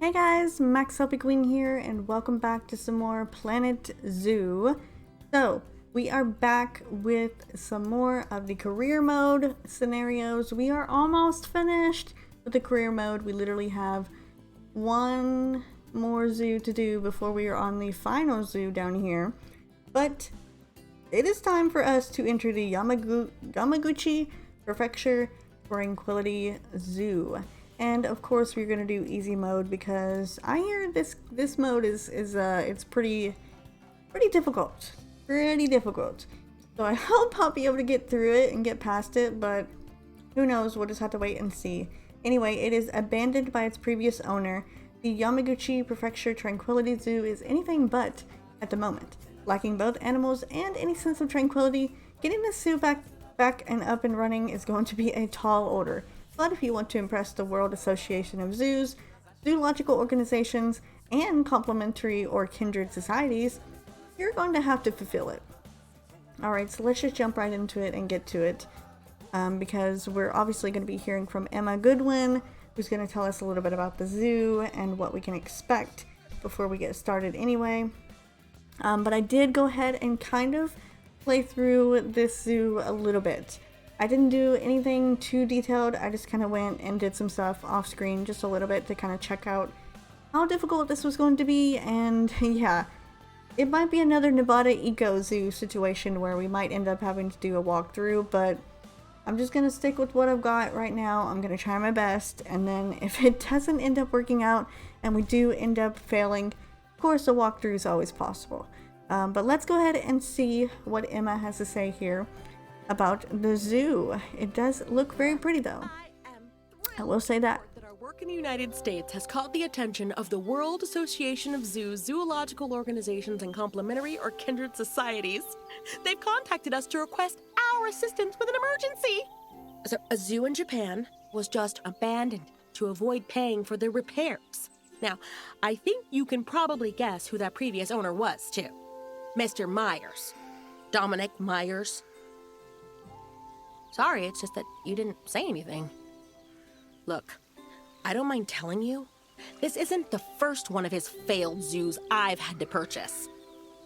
Hey guys, MaxLPQueen here, and welcome back to some more Planet Zoo. So, we are back with some more of the career mode scenarios. We are almost finished with the career mode. We literally have one more zoo to do before we are on the final zoo down here. But it is time for us to enter the Yamaguchi Prefecture Tranquility Zoo. And of course we're gonna do easy mode because I hear this mode is it's pretty difficult. Pretty difficult. So I hope I'll be able to get through it and get past it, but who knows, we'll just have to wait and see. Anyway, it is abandoned by its previous owner. The Yamaguchi Prefecture Tranquility Zoo is anything but at the moment. Lacking both animals and any sense of tranquility, getting the zoo back and up and running is going to be a tall order. But if you want to impress the World Association of Zoos, zoological organizations, and complementary or kindred societies, you're going to have to fulfill it. Alright, so let's just jump right into it and get to it. Because we're obviously going to be hearing from Emma Goodwin, who's going to tell us a little bit about the zoo and what we can expect before we get started anyway. But I did go ahead and kind of play through this zoo a little bit. I didn't do anything too detailed. I just kind of went and did some stuff off screen just a little bit to kind of check out how difficult this was going to be. And yeah, it might be another Nevada Eco Zoo situation where we might end up having to do a walkthrough, but I'm just going to stick with what I've got right now. I'm going to try my best, and then if it doesn't end up working out and we do end up failing, of course a walkthrough is always possible. But let's go ahead and see what Emma has to say here about the zoo. It does look very pretty though. I will say that. Our work in the United States has caught the attention of the World Association of Zoos, zoological organizations, and complementary or kindred societies. They've contacted us to request our assistance with an emergency. So, a zoo in Japan was just abandoned to avoid paying for their repairs. Now, I think you can probably guess who that previous owner was, too. Mr. Myers. Dominic Myers. Sorry, it's just that you didn't say anything. Look, I don't mind telling you, this isn't the first one of his failed zoos I've had to purchase.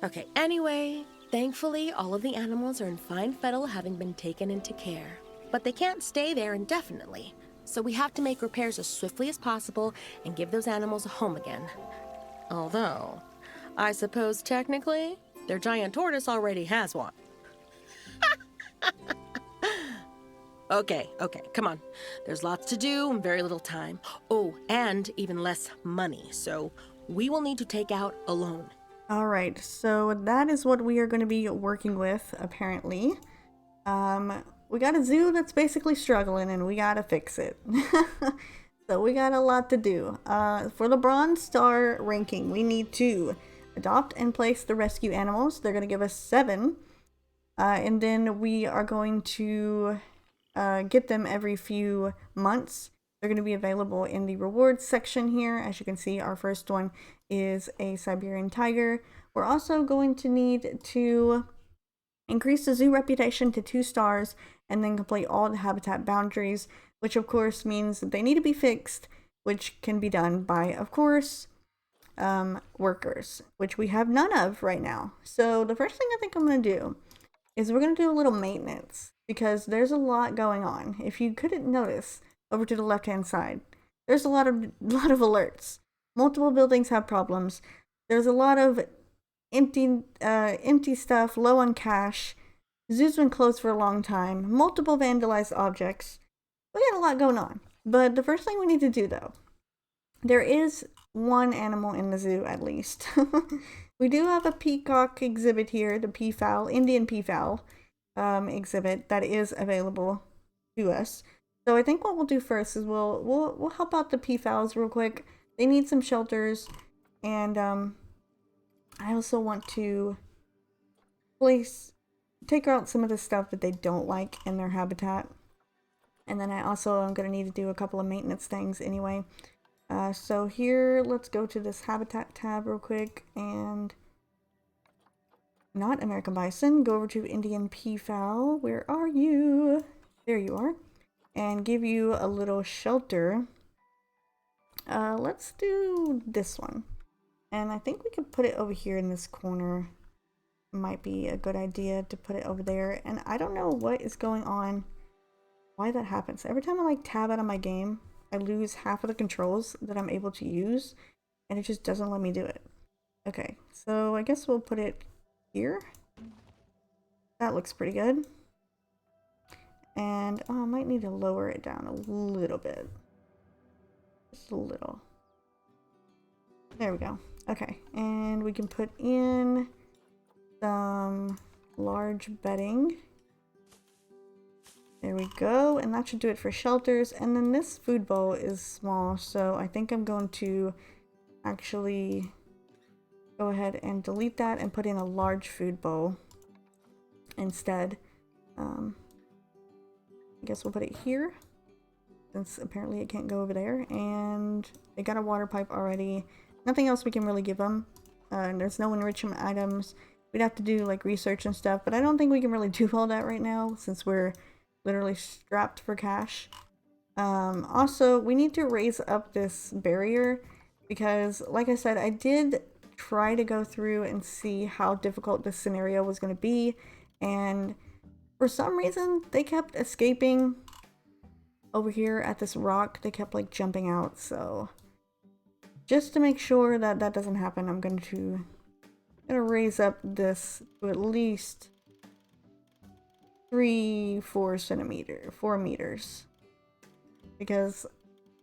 Okay, anyway, thankfully all of the animals are in fine fettle, having been taken into care. But they can't stay there indefinitely, so we have to make repairs as swiftly as possible and give those animals a home again. Although, I suppose technically, their giant tortoise already has one. Okay, come on. There's lots to do and very little time. Oh, and even less money, so we will need to take out a loan. Alright, so that is what we are going to be working with, apparently. We got a zoo that's basically struggling and we gotta fix it. So we got a lot to do. For the Bronze Star ranking, we need to adopt and place the rescue animals. They're going to give us 7. And then we are going to get them every few months. They're going to be available in the rewards section here. As you can see, our first one is a Siberian tiger. We're also going to need to increase the zoo reputation to 2 stars and then complete all the habitat boundaries, which of course means that they need to be fixed, which can be done by, of course, workers, which we have none of right now. So the first thing I think I'm going to do is we're going to do a little maintenance because there's a lot going on. If you couldn't notice, over to the left hand side, there's a lot of alerts. Multiple buildings have problems. There's a lot of empty stuff, low on cash. Zoo's been closed for a long time. Multiple vandalized objects. We got a lot going on. But the first thing we need to do though, there is one animal in the zoo at least. We do have a peacock exhibit here, the peafowl, Indian peafowl exhibit that is available to us. So I think what we'll do first is we'll help out the peafowls real quick. They need some shelters, and I also want to take out some of the stuff that they don't like in their habitat. And then I'm going to need to do a couple of maintenance things anyway. So here, let's go to this habitat tab real quick, and not American bison. Go over to Indian peafowl. Where are you? There you are. And give you a little shelter Let's do this one. And I think we can put it over here in this corner. Might be a good idea to put it over there. And I don't know what is going on, why that happens. Every time I like tab out of my game, I lose half of the controls that I'm able to use, and it just doesn't let me do it. Okay, so I guess we'll put it here. That looks pretty good. And I might need to lower it down a little bit. Just a little. There we go. Okay, and we can put in some large bedding. There we go, and that should do it for shelters. And then this food bowl is small, so I think I'm going to actually go ahead and delete that and put in a large food bowl instead. I guess we'll put it here, since apparently it can't go over there. And they got a water pipe already. Nothing else we can really give them. And there's no enrichment items. We'd have to do like research and stuff, but I don't think we can really do all that right now since we're literally strapped for cash. Also, we need to raise up this barrier because, like I said, I did try to go through and see how difficult this scenario was going to be, and for some reason they kept escaping over here at this rock. They kept like jumping out, so just to make sure that that doesn't happen, I'm going to raise up this to at least 4 meters, because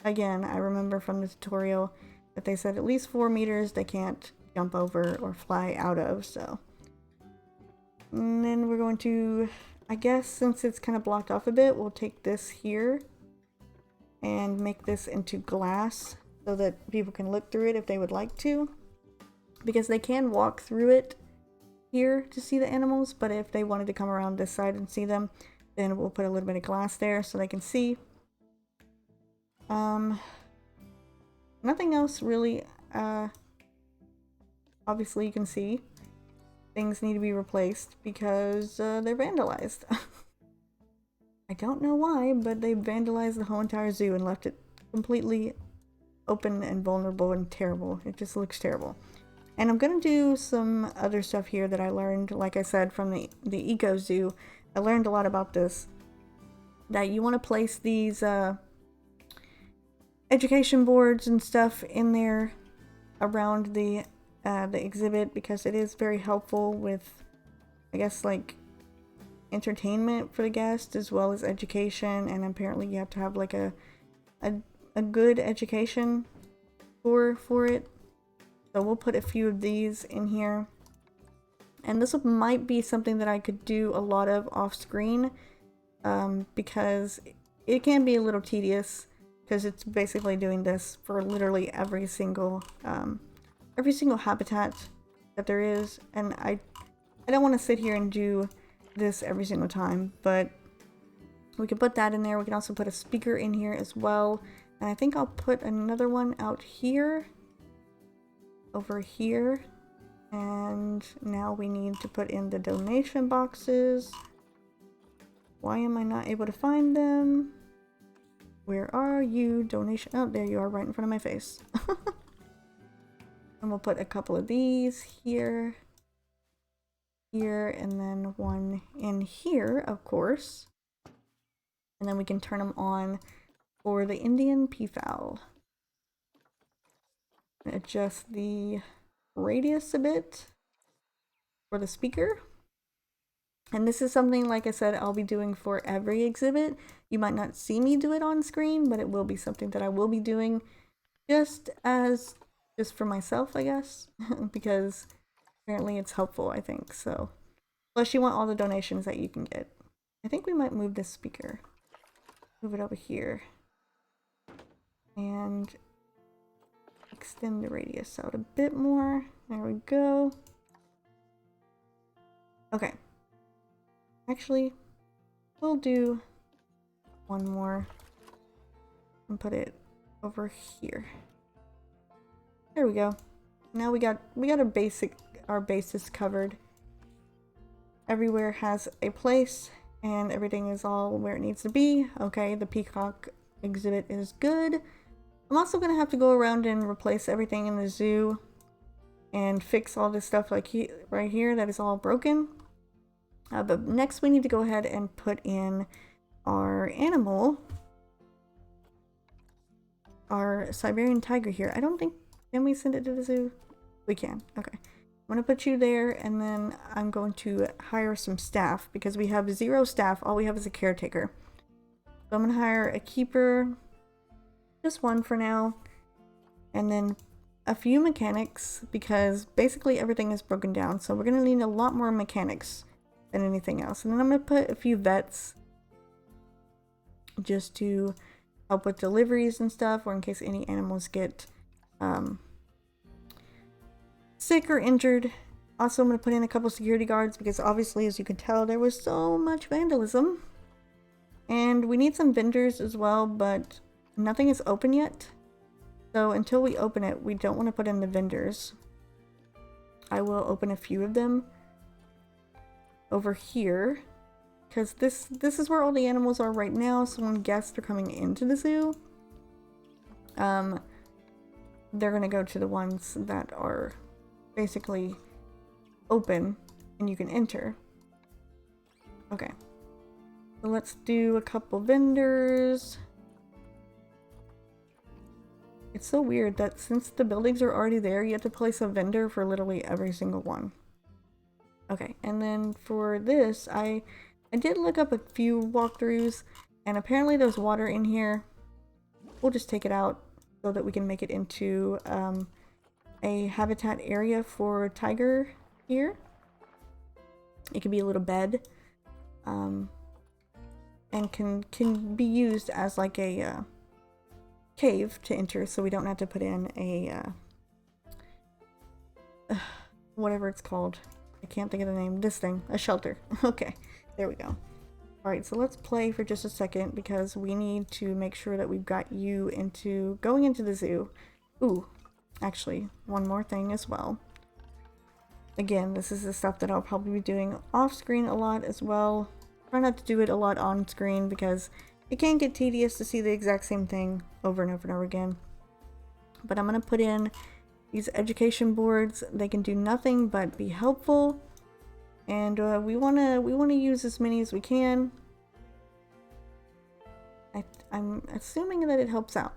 again, I remember from the tutorial that they said at least 4 meters they can't jump over or fly out of. So, and then we're going to, I guess since it's kind of blocked off a bit, we'll take this here and make this into glass so that people can look through it if they would like to, because they can walk through it here to see the animals, but if they wanted to come around this side and see them, then we'll put a little bit of glass there so they can see. Nothing else really. Obviously you can see things need to be replaced because they're vandalized. I don't know why, but they vandalized the whole entire zoo and left it completely open and vulnerable and terrible. It just looks terrible. And I'm gonna do some other stuff here that I learned, like I said, from the Eco Zoo. I learned a lot about this. That you want to place these education boards and stuff in there around the exhibit, because it is very helpful with, I guess, like entertainment for the guests as well as education. And apparently you have to have like a good education for it. So we'll put a few of these in here. And this might be something that I could do a lot of off screen, because it can be a little tedious, because it's basically doing this for literally every single habitat that there is. And I don't want to sit here and do this every single time, but we can put that in there. We can also put a speaker in here as well. And I think I'll put another one out here, over here. And now we need to put in the donation boxes. Why am I not able to find them? Where are you? Donation. Oh, there you are, right in front of my face. And we'll put a couple of these here, here, and then one in here, of course. And then we can turn them on for the Indian peafowl. Adjust the radius a bit for the speaker. And this is something, like I said, I'll be doing for every exhibit. You might not see me do it on screen, but it will be something that I will be doing just for myself, I guess, because apparently it's helpful, I think. So, plus you want all the donations that you can get. I think we might move this speaker. Move it over here. And extend the radius out a bit more. There we go. Okay. Actually, we'll do one more and put it over here. There we go. Now we got our bases covered. Everywhere has a place and everything is all where it needs to be. Okay, the Peacock exhibit is good. I'm also going to have to go around and replace everything in the zoo and fix all this stuff like right here that is all broken. But next we need to go ahead and put in our animal, our Siberian tiger here. I don't think, can we send it to the zoo? We can, okay. I'm gonna put you there, and then I'm going to hire some staff because we have 0 staff. All we have is a caretaker. So I'm gonna hire a keeper, just one for now, and then a few mechanics because basically everything is broken down. So we're gonna need a lot more mechanics than anything else. And then I'm gonna put a few vets just to help with deliveries and stuff, or in case any animals get sick or injured. Also, I'm going to put in a couple security guards because obviously, as you can tell, there was so much vandalism. And we need some vendors as well, but nothing is open yet. So until we open it, we don't want to put in the vendors. I will open a few of them over here because this is where all the animals are right now. So when guests are coming into the zoo, they're going to go to the ones that are basically open and you can enter. Okay, so let's do a couple vendors. It's so weird that since the buildings are already there, you have to place a vendor for literally every single one. Okay, and then for this, I did look up a few walkthroughs, and apparently there's water in here. We'll just take it out so that we can make it into a habitat area for tiger here. It can be a little bed, and can be used as like a cave to enter, so we don't have to put in a whatever it's called. I can't think of the name. This thing, a shelter. Okay, there we go. Alright, so let's play for just a second because we need to make sure that we've got you going into the zoo. Ooh, actually, one more thing as well. Again, this is the stuff that I'll probably be doing off screen a lot as well. Try not to do it a lot on screen because it can get tedious to see the exact same thing over and over and over again. But I'm going to put in these education boards. They can do nothing but be helpful. And we want to use as many as we can. I'm assuming that it helps out.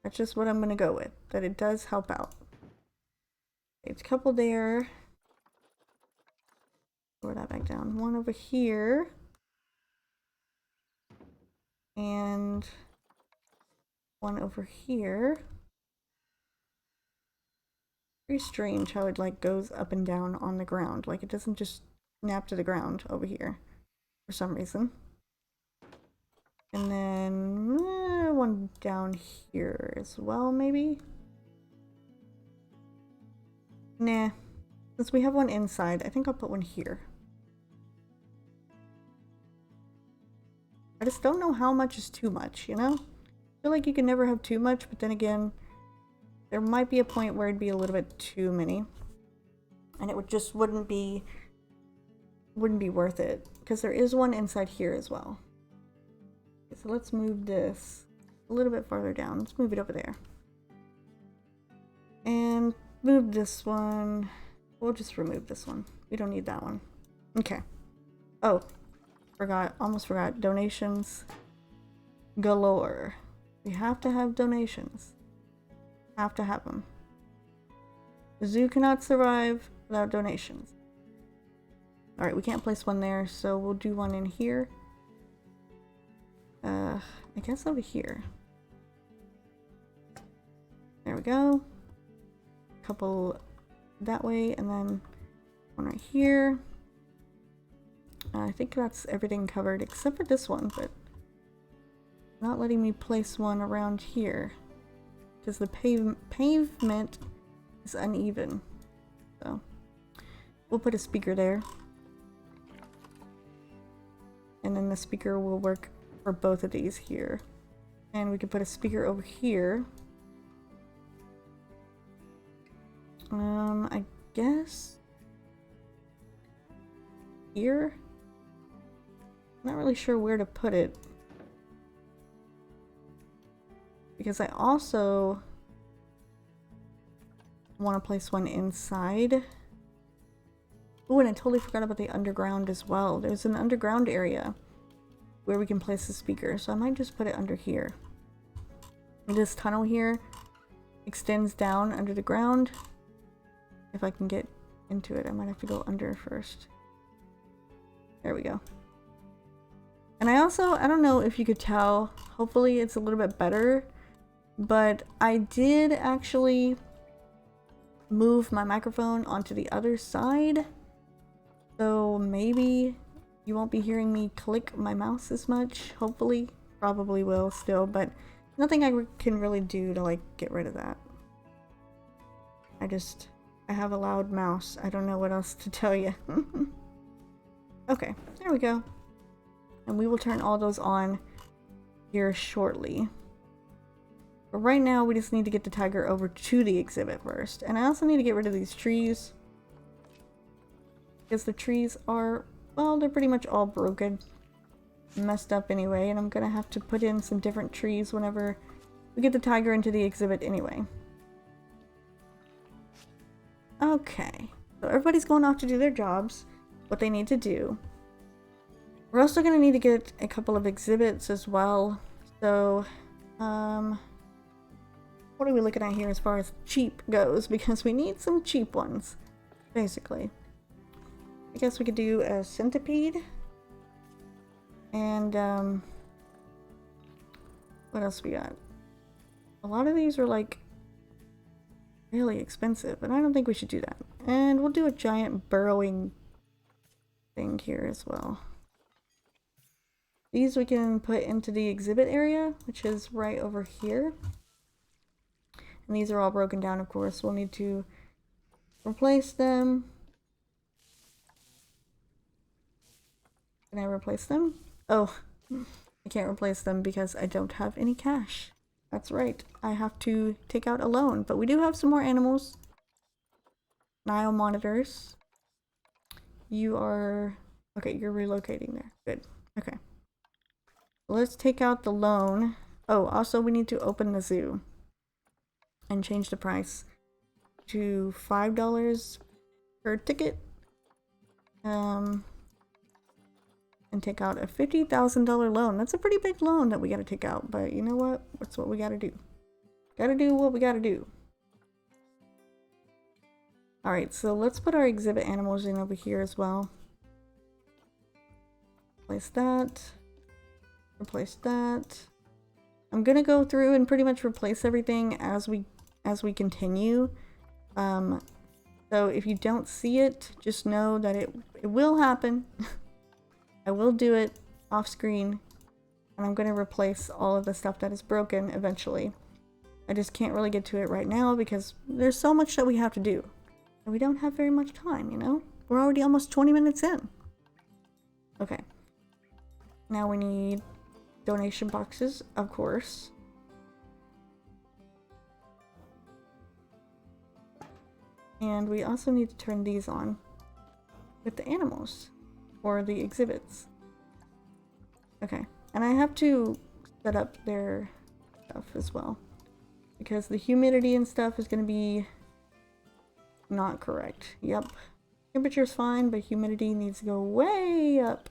That's just what I'm going to go with. That it does help out. It's a couple there. Lower that back down. One over here. And one over here. Very strange how it like goes up and down on the ground. Like it doesn't just snap to the ground over here for some reason. And then one down here as well, maybe? Nah. Since we have one inside, I think I'll put one here. I just don't know how much is too much, you know? I feel like you can never have too much, but then again, there might be a point where it'd be a little bit too many. And it wouldn't be worth it. Because there is one inside here as well. Okay, so let's move this a little bit farther down. Let's move it over there. And move this one. We'll just remove this one. We don't need that one. Okay. Oh, almost forgot. Donations galore. We have to have donations. Have to have them. The zoo cannot survive without donations. Alright, we can't place one there, so we'll do one in here. I guess over here. There we go. Couple that way, and then one right here. I think that's everything covered except for this one, but not letting me place one around here because the pavement is uneven. So we'll put a speaker there, and then the speaker will work for both of these here, and we can put a speaker over here. I guess here. Not really sure where to put it because I also want to place one inside. Oh, and I totally forgot about the underground as well. There's an underground area where we can place the speaker, so I might just put it under here. And this tunnel here extends down under the ground. If I can get into it, I might have to go under first. There we go. And I don't know if you could tell, hopefully it's a little bit better, but I did actually move my microphone onto the other side. So maybe you won't be hearing me click my mouse as much, hopefully. Probably will still, but nothing I can really do to like get rid of that. I have a loud mouse. I don't know what else to tell you. Okay, there we go. And we will turn all those on here shortly. But right now we just need to get the tiger over to the exhibit first. And I also need to get rid of these trees. Because the trees are, well, they're pretty much all broken. Messed up anyway. And I'm gonna have to put in some different trees whenever we get the tiger into the exhibit anyway. Okay. So everybody's going off to do their jobs. What they need to do. We're also going to need to get a couple of exhibits as well. So, what are we looking at here as far as cheap goes? Because we need some cheap ones, basically. I guess we could do a centipede. And, what else we got? A lot of these are like really expensive, but I don't think we should do that. And we'll do a giant burrowing thing here as well. These we can put into the exhibit area, which is right over here. And these are all broken down, of course. We'll need to replace them. Can I replace them? Oh, I can't replace them because I don't have any cash. That's right. I have to take out a loan. But we do have some more animals. Nile Monitors. You are... Okay, you're relocating there. Good. Okay. Let's take out the loan. Oh, also we need to open the zoo. And change the price to $5 per ticket. And take out a $50,000 loan. That's a pretty big loan that we gotta take out. But you know what? That's what we gotta do. Gotta do what we gotta do. Alright, so let's put our exhibit animals in over here as well. Replace that. Replace that. I'm gonna go through and pretty much replace everything as we continue. So if you don't see it, just know that it will happen. I will do it off screen, and I'm gonna replace all of the stuff that is broken eventually. I just can't really get to it right now because there's so much that we have to do. And we don't have very much time, you know? We're already almost 20 minutes in. Okay. Now we need donation boxes, of course. And we also need to turn these on with the animals or the exhibits. Okay. And I have to set up their stuff as well, because the humidity and stuff is going to be not correct. Yep. Temperature's fine, but humidity needs to go way up.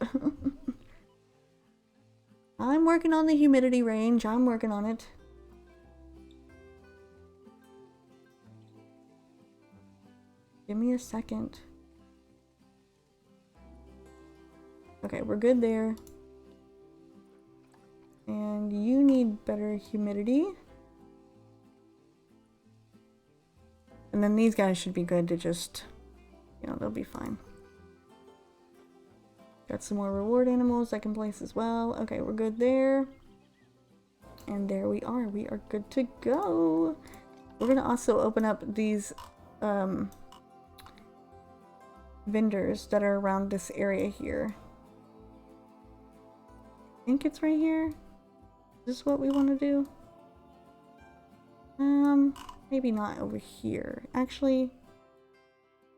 I'm working on the humidity range. I'm working on it. Give me a second. Okay, we're good there. And you need better humidity. And then these guys should be good to just, you know, they'll be fine. Got some more reward animals I can place as well. Okay, we're good there. And there we are. We are good to go. We're going to also open up these vendors that are around this area here. I think it's right here. Is this what we want to do? Maybe not over here. Actually,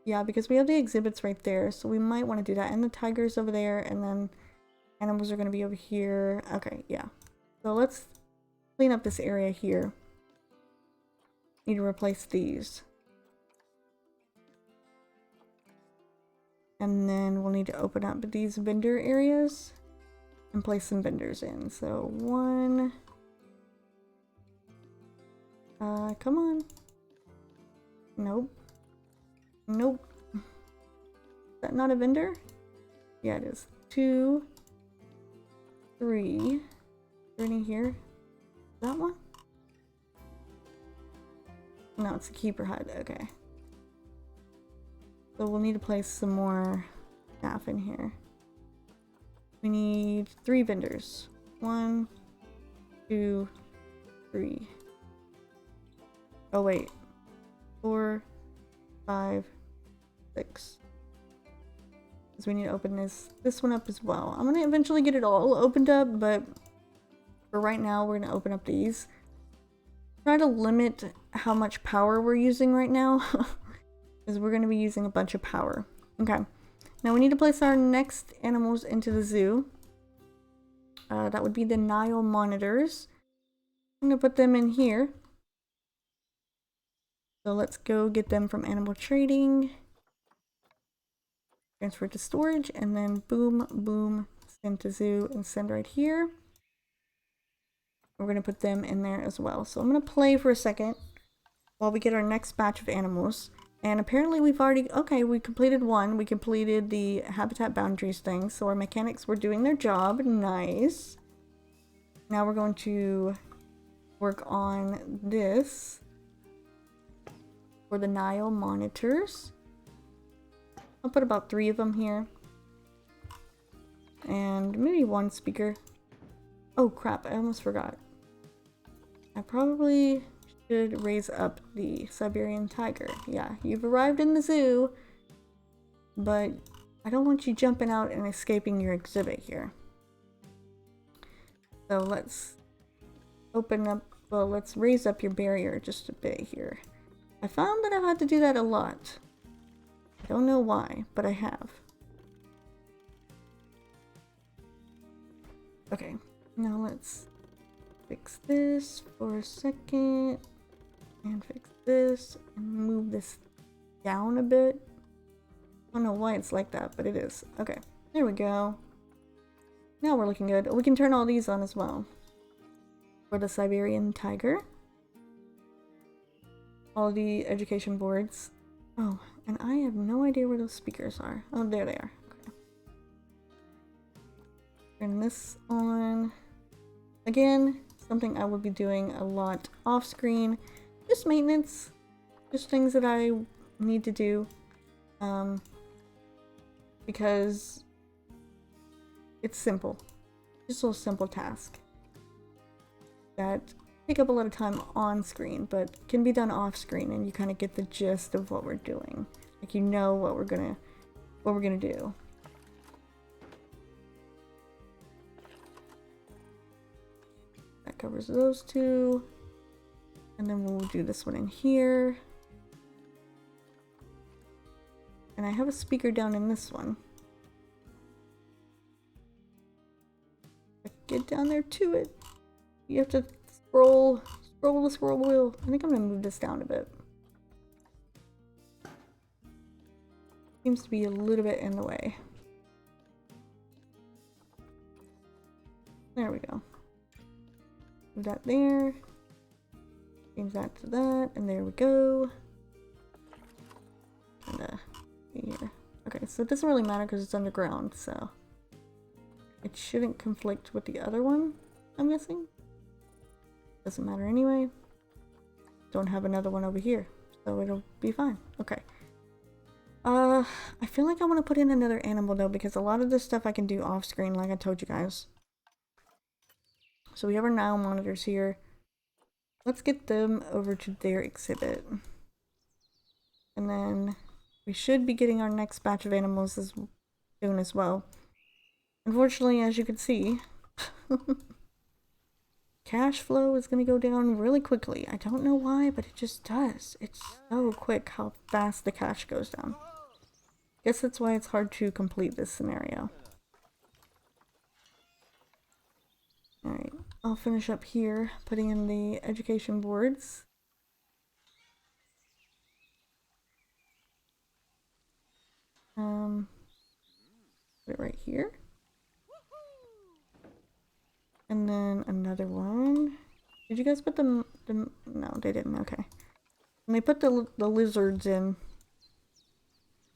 yeah, because we have the exhibits right there, so we might want to do that. And the tigers over there, and then animals are going to be over here. Okay, yeah. So let's clean up this area here. Need to replace these. And then we'll need to open up these vendor areas and place some vendors in. So one. Come on. Nope. Nope. Is that not a vendor? Yeah, it is. 2, 3. Is there any here? That one? No, it's a keeper hut. Okay. So we'll need to place some more staff in here. We need 3 vendors. 1, 2, 3. Oh wait. 4, 5, 6. Because we need to open this one up as well. I'm gonna eventually get it all opened up, but for right now we're gonna open up these. Try to limit how much power we're using right now. Because we're going to be using a bunch of power. Okay. Now we need to place our next animals into the zoo. That would be the Nile Monitors. I'm going to put them in here. So let's go get them from animal trading. Transfer to storage. And then boom, boom. Send to zoo and send right here. We're going to put them in there as well. So I'm going to play for a second while we get our next batch of animals. And apparently we've already, okay, we completed one. We completed the habitat boundaries thing. So our mechanics were doing their job. Nice. Now we're going to work on this for the Nile Monitors. I'll put about 3 of them here. And maybe 1 speaker. Oh crap, I almost forgot. I probably should raise up the Siberian tiger. Yeah, you've arrived in the zoo, but I don't want you jumping out and escaping your exhibit here. So let's open up, well, let's raise up your barrier just a bit here. I found that I've had to do that a lot. I don't know why, but I have. Okay, now let's fix this for a second. And fix this and move this down a bit. I don't know why it's like that, but it is. Okay, there we go. Now we're looking good. We can turn all these on as well. For the Siberian tiger. All the education boards. Oh, and I have no idea where those speakers are. Oh, there they are. Okay. Turn this on. Again, something I will be doing a lot off screen. Just maintenance, just things that I need to do, because it's simple, just a little simple task that take up a lot of time on screen, but can be done off screen, and you kind of get the gist of what we're doing. Like, you know what we're gonna do. That covers those 2. And then we'll do this one in here. And I have a speaker down in this one. Get down there to it. You have to scroll the scroll wheel. I think I'm gonna move this down a bit. Seems to be a little bit in the way. There we go. Move that there. Change that to that, and there we go. And here. Okay, so it doesn't really matter because it's underground, so it shouldn't conflict with the other one, I'm guessing. Doesn't matter anyway. Don't have another one over here, so it'll be fine. Okay. I feel like I want to put in another animal though, because a lot of this stuff I can do off screen, like I told you guys. So we have our Nile monitors here. Let's get them over to their exhibit. And then we should be getting our next batch of animals soon as well. Unfortunately, as you can see, cash flow is going to go down really quickly. I don't know why, but it just does. It's so quick how fast the cash goes down. Guess that's why it's hard to complete this scenario. Alright, I'll finish up here, putting in the education boards. Put it right here. And then another one. Did you guys put them? No, they didn't. Okay. And they put the lizards in.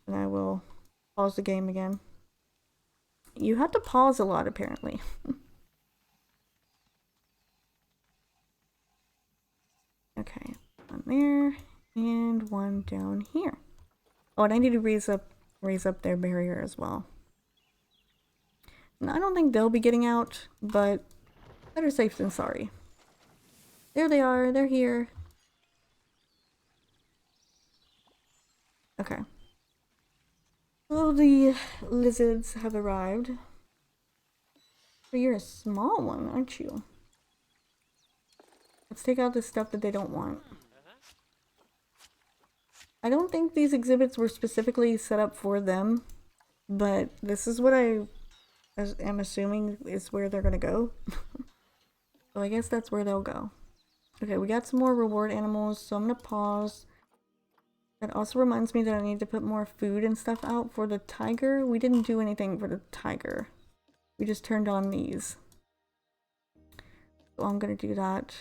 And I will pause the game again. You have to pause a lot, apparently. Okay, one there and one down here. Oh, and I need to raise up their barrier as well. And I don't think they'll be getting out, but better safe than sorry. There they are. They're here. Okay. So the lizards have arrived. But you're a small one, aren't you? Let's take out the stuff that they don't want. I don't think these exhibits were specifically set up for them, but this is what I am assuming is where they're gonna go. So I guess that's where they'll go. Okay, we got some more reward animals, so I'm gonna pause. That also reminds me that I need to put more food and stuff out for the tiger. We didn't do anything for the tiger. We just turned on these. So I'm gonna do that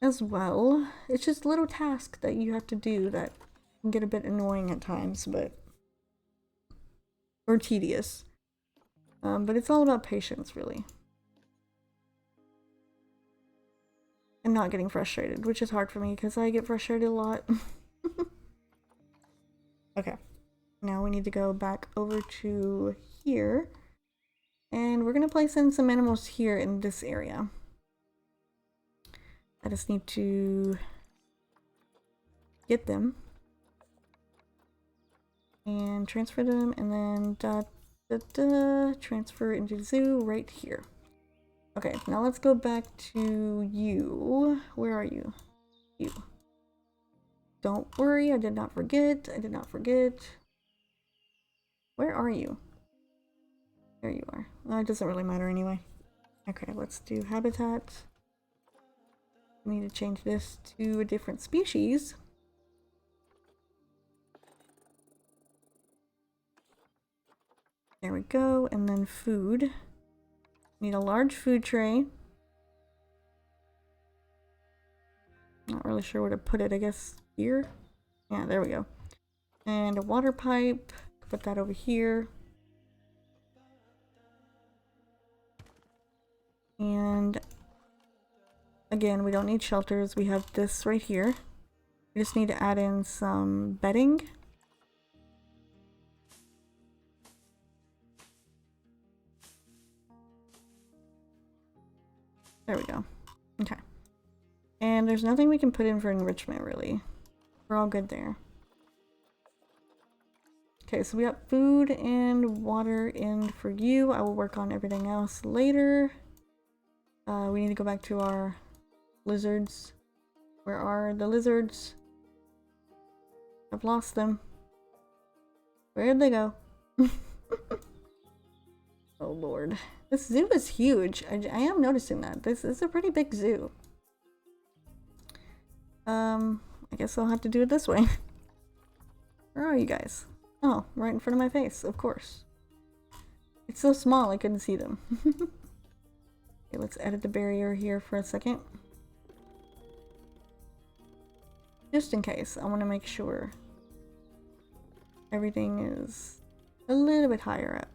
as well. It's just little tasks that you have to do that can get a bit annoying at times, but or tedious. But it's all about patience, really. And not getting frustrated, which is hard for me because I get frustrated a lot. Okay, now we need to go back over to here, and we're gonna place in some animals here in this area. I just need to get them and transfer them, and then transfer into the zoo right here. Okay, now let's go back to you. Where are you? You. Don't worry, I did not forget. I did not forget. Where are you? There you are. Well, it doesn't really matter anyway. Okay, let's do habitat. We need to change this to a different species. There we go, and then food. Need a large food tray. Not really sure where to put it. I guess here? Yeah, there we go. And a water pipe. Put that over here. And again, we don't need shelters. We have this right here. We just need to add in some bedding. There we go. Okay. And there's nothing we can put in for enrichment, really. We're all good there. Okay, so we got food and water in for you. I will work on everything else later. We need to go back to our lizards. Where are the lizards? I've lost them. Where'd they go? Oh lord. This zoo is huge. I am noticing that. This is a pretty big zoo. I guess I'll have to do it this way. Where are you guys? Oh, right in front of my face, of course. It's so small I couldn't see them. Okay, let's edit the barrier here for a second. Just in case, I want to make sure everything is a little bit higher up.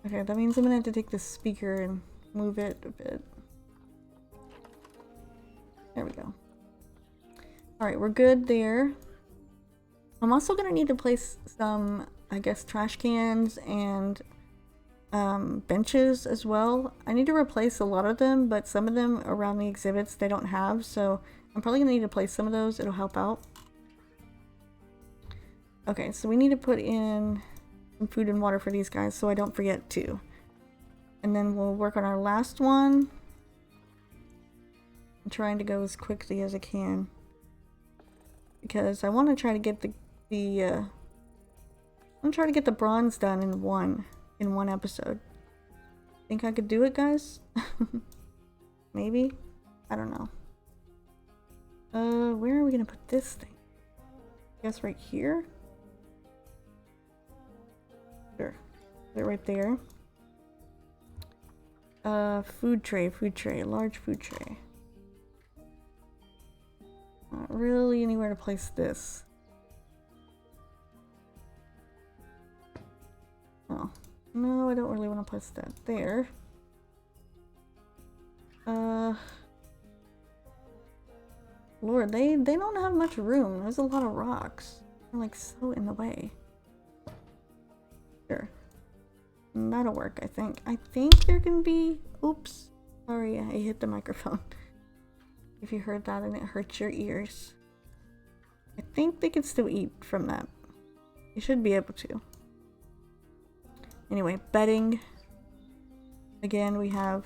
Okay, that means I'm gonna have to take this speaker and move it a bit. There we go. Alright, we're good there. I'm also gonna need to place some, I guess, trash cans and benches as well. I need to replace a lot of them, but some of them around the exhibits they don't have, so I'm probably gonna need to place some of those. It'll help out. Okay, so we need to put in some food and water for these guys so I don't forget to. And then we'll work on our last one. I'm trying to go as quickly as I can because I want to try to get the bronze done in one. in one episode. Think I could do it, guys? Maybe? I don't know. Where are we gonna put this thing? I guess right here? Sure. Put it right there. Food tray, large food tray. Not really anywhere to place this. Oh. No, I don't really want to place that there. Lord, they don't have much room. There's a lot of rocks. They're like so in the way. Sure. That'll work, I think. I think there can be... Oops. Sorry, I hit the microphone. If you heard that and it hurts your ears. I think they can still eat from that. You should be able to. Anyway, bedding. Again, we have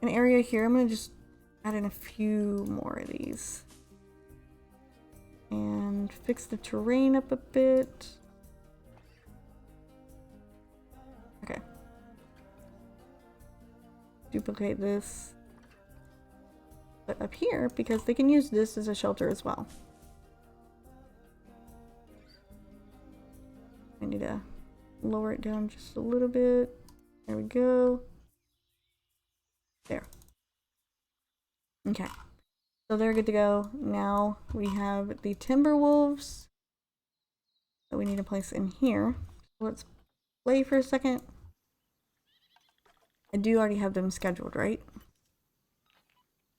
an area here. I'm going to just add in a few more of these. And fix the terrain up a bit. Okay. Duplicate this. But up here, because they can use this as a shelter as well. I need to lower it down just a little bit. There we go. There. Okay. So they're good to go. Now we have the timber wolves that we need to place in here. Let's play for a second. I do already have them scheduled, right?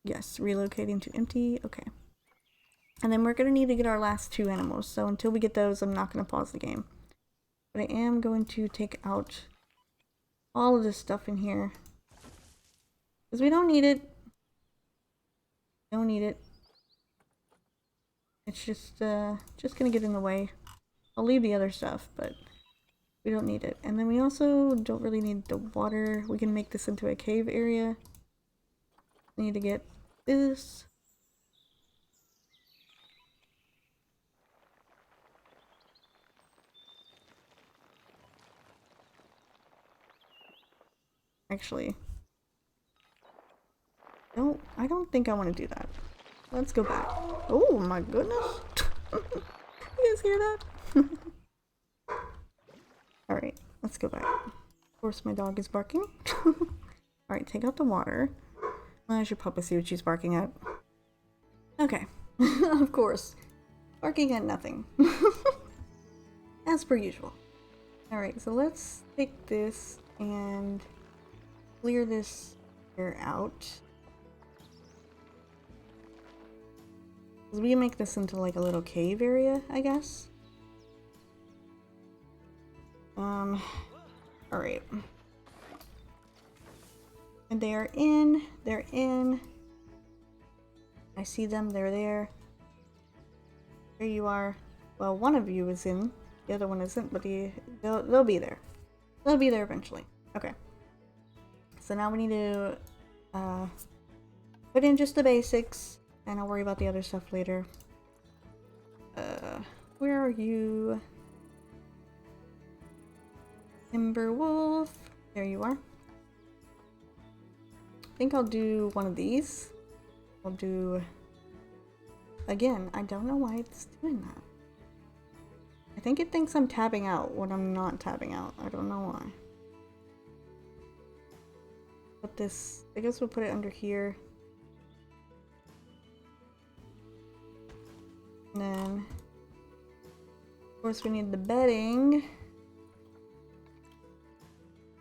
Yes, relocating to empty. Okay. And then we're going to need to get our last two animals. So until we get those, I'm not going to pause the game. But I am going to take out all of this stuff in here. Because we don't need it. Don't need it. It's just going to get in the way. I'll leave the other stuff, but we don't need it. And then we also don't really need the water. We can make this into a cave area. We need to get this. Actually, I don't think I want to do that. Let's go back. Oh my goodness. You guys hear that? Alright, let's go back. Of course, my dog is barking. Alright, take out the water. Well, I should probably see what she's barking at. Okay. Of course. Barking at nothing. As per usual. Alright, so let's take this and clear this here out. Because we can make this into like a little cave area, I guess. Alright. And they're in. I see them, they're there. There you are. Well, one of you is in, the other one isn't, but they'll be there. They'll be there eventually. Okay. So now we need to put in just the basics, and I'll worry about the other stuff later. Where are you? Timberwolf. There you are. I think I'll do one of these. I'll do... Again, I don't know why it's doing that. I think it thinks I'm tabbing out when I'm not tabbing out. I don't know why. Put this... I guess we'll put it under here. And then... Of course we need the bedding.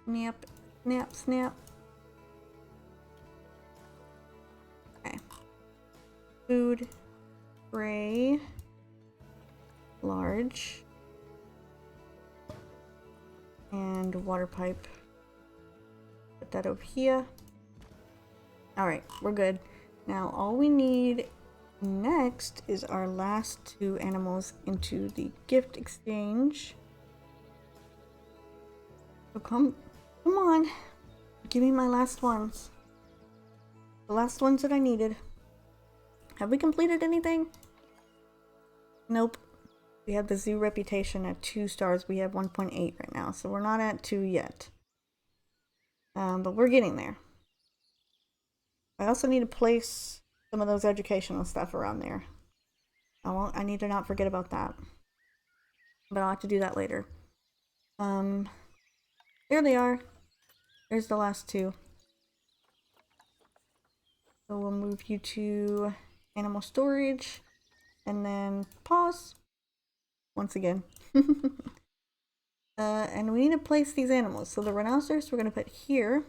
Snap, snap, snap. Okay. Food, tray, large, and water pipe. Put that over here. Alright, we're good. Now all we need next is our last two animals into the gift exchange. So come on. Give me my last ones. The last ones that I needed. Have we completed anything? Nope. We have the zoo reputation at 2 stars. We have 1.8 right now, so we're not at 2 yet. But we're getting there. I also need to place some of those educational stuff around there. I need to not forget about that. But I'll have to do that later. There they are. There's the last 2. So we'll move you to animal storage. And then pause. Once again. And we need to place these animals. So the rhinoceros we're going to put here.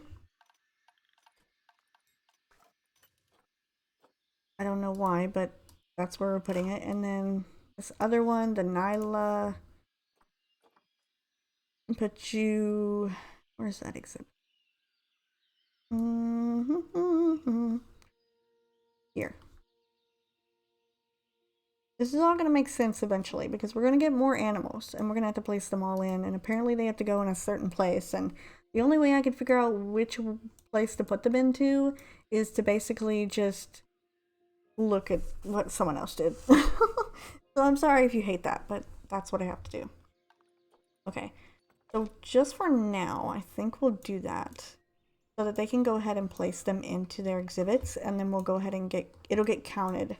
I don't know why, but that's where we're putting it. And then this other one, the Nile, put you... Where's that exhibit? Here. This is all going to make sense eventually because we're going to get more animals and we're going to have to place them all in. And apparently they have to go in a certain place. And the only way I can figure out which place to put them into is to basically just look at what someone else did. So I'm sorry if you hate that, but that's what I have to do. Okay. So just for now, I think we'll do that so that they can go ahead and place them into their exhibits, and then we'll go ahead and it'll get counted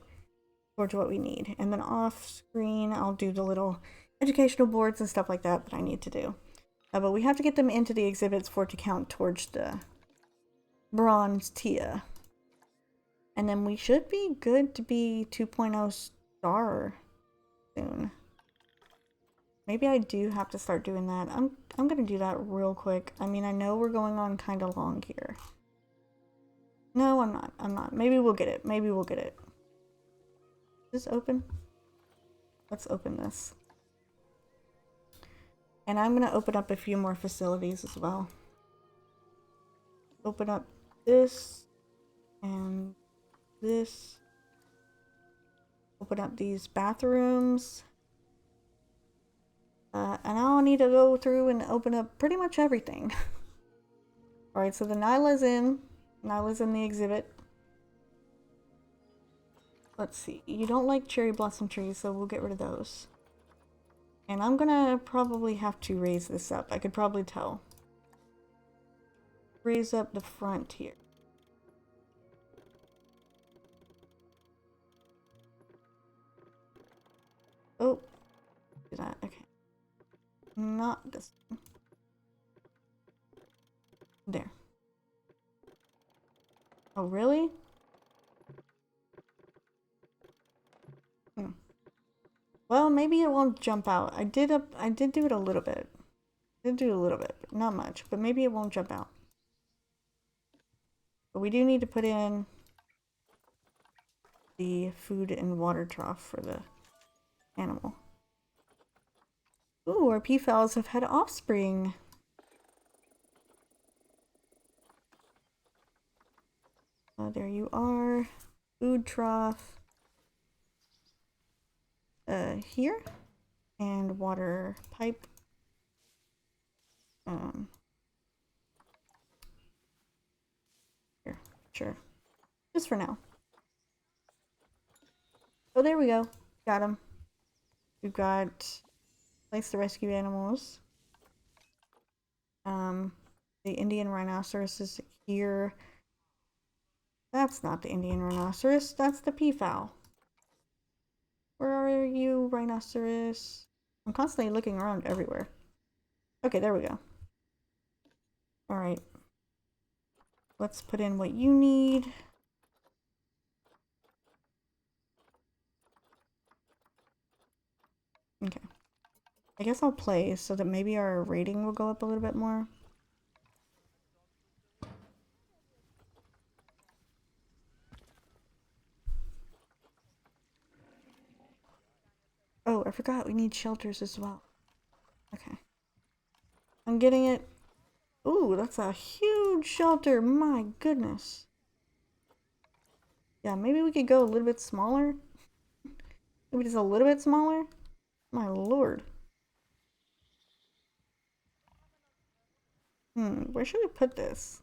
towards what we need. And then off screen, I'll do the little educational boards and stuff like that I need to do. But we have to get them into the exhibits for it to count towards the bronze tier. And then we should be good to be 2.0 star soon. Maybe I do have to start doing that. I'm gonna do that real quick. I mean, I know we're going on kind of long here. No, I'm not. Maybe we'll get it. Maybe we'll get it. Is this open? Let's open this. And I'm gonna open up a few more facilities as well. Open up this and this. Open up these bathrooms. And I'll need to go through and open up pretty much everything. Alright, so the Nyla's in. Nyla's in the exhibit. Let's see. You don't like cherry blossom trees, so we'll get rid of those. And I'm gonna probably have to raise this up. I could probably tell. Raise up the front here. Oh. Do that. Okay. Not this one. There. Oh, really? Well, maybe it won't jump out. I did do it a little bit. I did do a little bit, but not much. But maybe it won't jump out. But we do need to put in the food and water trough for the animal. Ooh, our peafowls have had offspring. There you are. Food trough. Here. And water pipe. Here, sure. Just for now. Oh, there we go. Got him. We've got... Place the rescue animals. The Indian rhinoceros is here. That's not the Indian rhinoceros. That's the peafowl. Where are you, rhinoceros? I'm constantly looking around everywhere. Okay, there we go. Alright. Let's put in what you need. Okay. I guess I'll play so that maybe our rating will go up a little bit more. Oh, I forgot we need shelters as well. Okay. I'm getting it. Ooh, that's a huge shelter. My goodness. Yeah, maybe we could go a little bit smaller. Maybe just a little bit smaller. My lord. Where should we put this?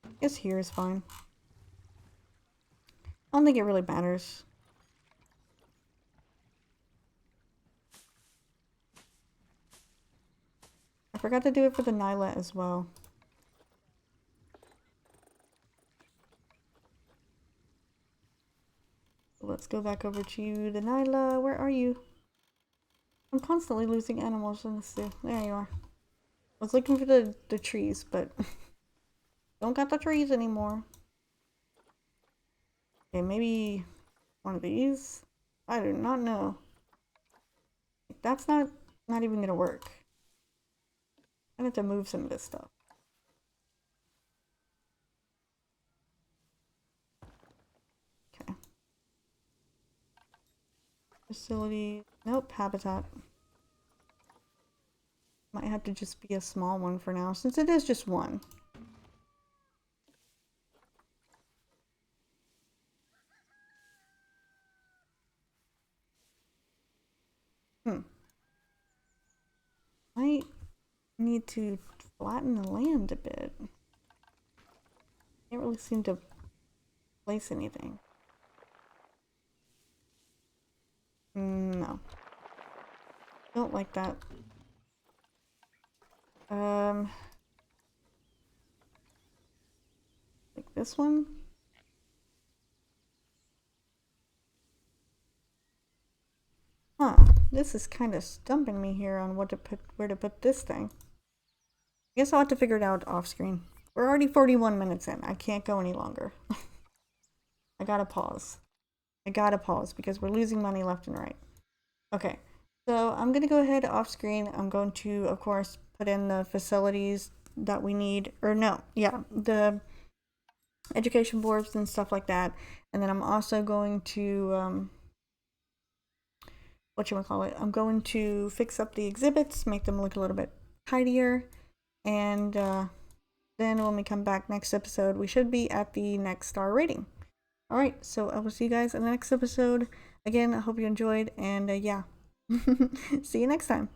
I guess here is fine. I don't think it really matters. forgot to do it for the Nyla as well. Let's go back over to the Nyla. Where are you? I'm constantly losing animals in the zoo. There you are. I was looking for the trees, but don't got the trees anymore. Okay, maybe one of these? I do not know. That's not even gonna work. I have to move some of this stuff. Okay. Facility. Nope, habitat. Might have to just be a small one for now, since it is just one. Might need to flatten the land a bit. Can't really seem to place anything. No. Don't like that. Like this one? Huh. This is kind of stumping me here on what to put, where to put this thing. I guess I'll have to figure it out off screen. We're already 41 minutes in. I can't go any longer. I gotta pause. I gotta pause because we're losing money left and right. Okay. So I'm going to go ahead off screen. I'm going to, of course, put in the facilities that we need. Or no, yeah, the education boards and stuff like that. And then I'm also going to, whatchamacallit, I'm going to fix up the exhibits, make them look a little bit tidier. And then when we come back next episode, we should be at the next star rating. All right, so I will see you guys in the next episode. Again, I hope you enjoyed. And yeah. See you next time.